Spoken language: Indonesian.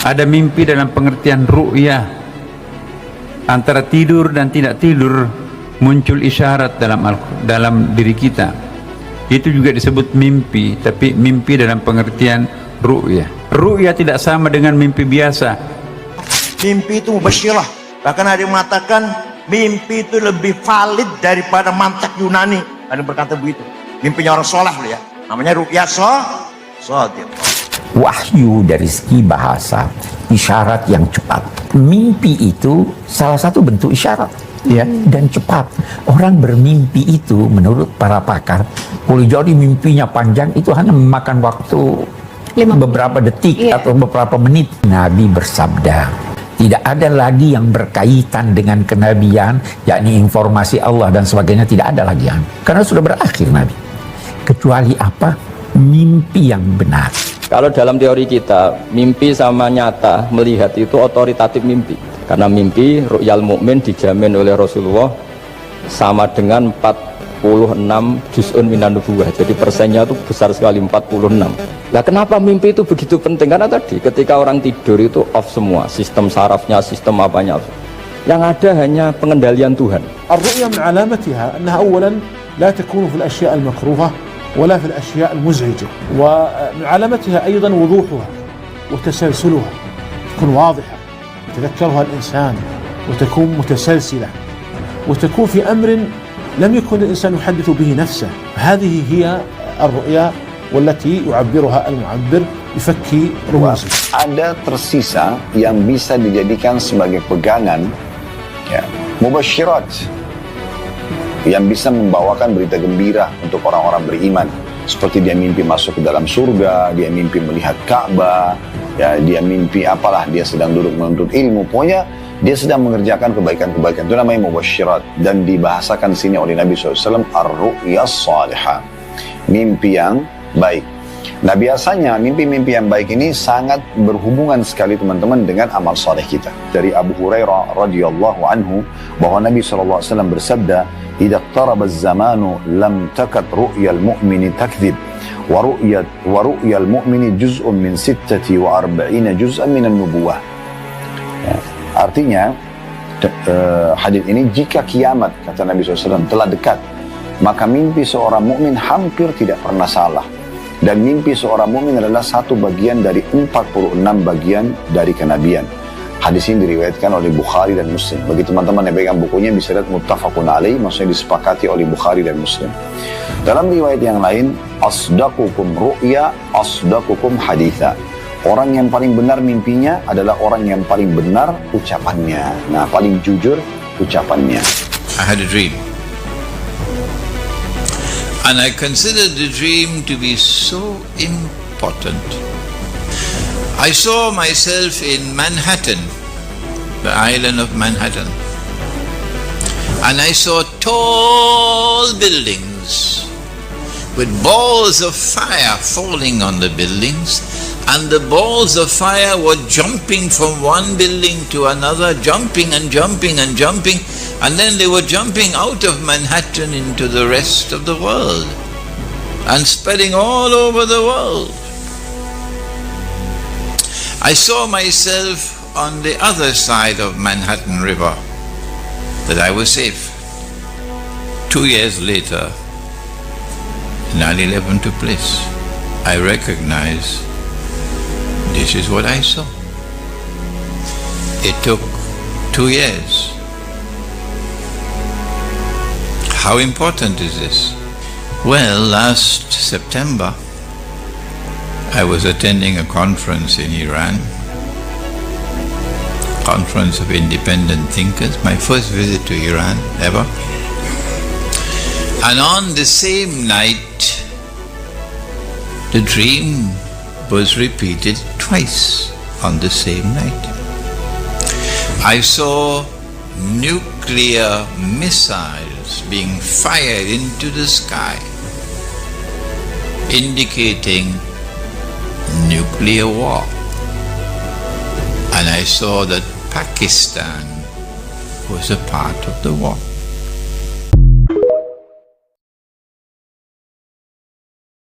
Ada mimpi dalam pengertian ru'yah. Antara tidur dan tidak tidur muncul isyarat dalam diri kita. Itu juga disebut mimpi, tapi mimpi dalam pengertian ru'yah. Ru'yah tidak sama dengan mimpi biasa. Mimpi itu mubasyirah. Bahkan ada yang mengatakan mimpi itu lebih valid daripada mantak Yunani. Ada yang berkata begitu. Mimpinya orang soleh ya. Namanya ru'yah shadiqah. Wahyu dari segi bahasa, isyarat yang cepat. Mimpi itu salah satu bentuk isyarat, ya, dan cepat. Orang bermimpi itu menurut para pakar, boleh jadi mimpinya panjang, itu hanya memakan waktu beberapa detik atau beberapa menit. Nabi bersabda, tidak ada lagi yang berkaitan dengan kenabian, yakni informasi Allah dan sebagainya, tidak ada lagi. Karena sudah berakhir Nabi. Kecuali apa? Mimpi yang benar. Kalau dalam teori kita, mimpi sama nyata melihat itu otoritatif mimpi. Karena mimpi ru'yal mukmin dijamin oleh Rasulullah sama dengan 46 juz'un minan nubuwah. Jadi persennya itu besar sekali, 46. Nah, kenapa mimpi itu begitu penting? Karena tadi ketika orang tidur itu off semua, sistem sarafnya, sistem apanya. Yang ada hanya pengendalian Tuhan. Ar-ru'ya min alamatiha annaha awalan la takunu fil asya' al-makruhah ولا في الأشياء المزعجة ومن علامتها أيضا وضوحها وتسلسلها تكون واضحة يتذكرها الإنسان وتكون متسلسلة وتكون في أمر لم يكن الإنسان يحدث به نفسه. هذه هي الرؤيا والتي يعبرها المعبر يفكي رموزه. Ada tersisa yang bisa dijadikan sebagai pegangan, ya, mubasyirat, yang bisa membawakan berita gembira untuk orang-orang beriman. Seperti dia mimpi masuk ke dalam surga, dia mimpi melihat Ka'bah, ya, dia mimpi apalah, dia sedang duduk menuntut ilmu. Pokoknya dia sedang mengerjakan kebaikan-kebaikan. Itu namanya mubasyirat. Dan dibahasakan sini oleh Nabi SAW, ar-ru'ya salihah, mimpi yang baik. Nah, biasanya mimpi-mimpi yang baik ini sangat berhubungan sekali teman-teman dengan amal saleh kita. Dari Abu Hurairah radhiyallahu anhu bahwa Nabi SAW bersabda, "Idza iqtaraba az-zamanu lam takat ru'yal mu'mini takdzib wa ru'yal mu'mini juz'un min 46 juz'an min an-nubuwah." Ya, artinya hadis ini, jika kiamat, kata Nabi SAW, telah dekat, maka mimpi seorang mukmin hampir tidak pernah salah. Dan mimpi seorang mukmin adalah satu bagian dari 46 bagian dari kenabian. Hadis ini diriwayatkan oleh Bukhari dan Muslim. Bagi teman-teman yang pegang bukunya bisa lihat muttafaqun alaih, maksudnya disepakati oleh Bukhari dan Muslim. Dalam riwayat yang lain, asdaqukum ru'ya, asdaqukum haditha. Orang yang paling benar mimpinya adalah orang yang paling benar ucapannya. Nah, paling jujur ucapannya. I had a dream. And I considered the dream to be so important. I saw myself in Manhattan, the island of Manhattan. And I saw tall buildings with balls of fire falling on the buildings. And the balls of fire were jumping from one building to another, jumping and jumping and jumping. And then they were jumping out of Manhattan into the rest of the world and spreading all over the world. I saw myself on the other side of Manhattan River, that I was safe. 2 years later, 9/11 took place. I recognized this is what I saw. It took 2 years. How important is this? Well, last September, I was attending a conference in Iran, Conference of Independent Thinkers, my first visit to Iran ever. And on the same night, the dream was repeated twice on the same night. I saw nuclear missiles being fired into the sky, indicating nuclear war. And I saw that Pakistan was a part of the war.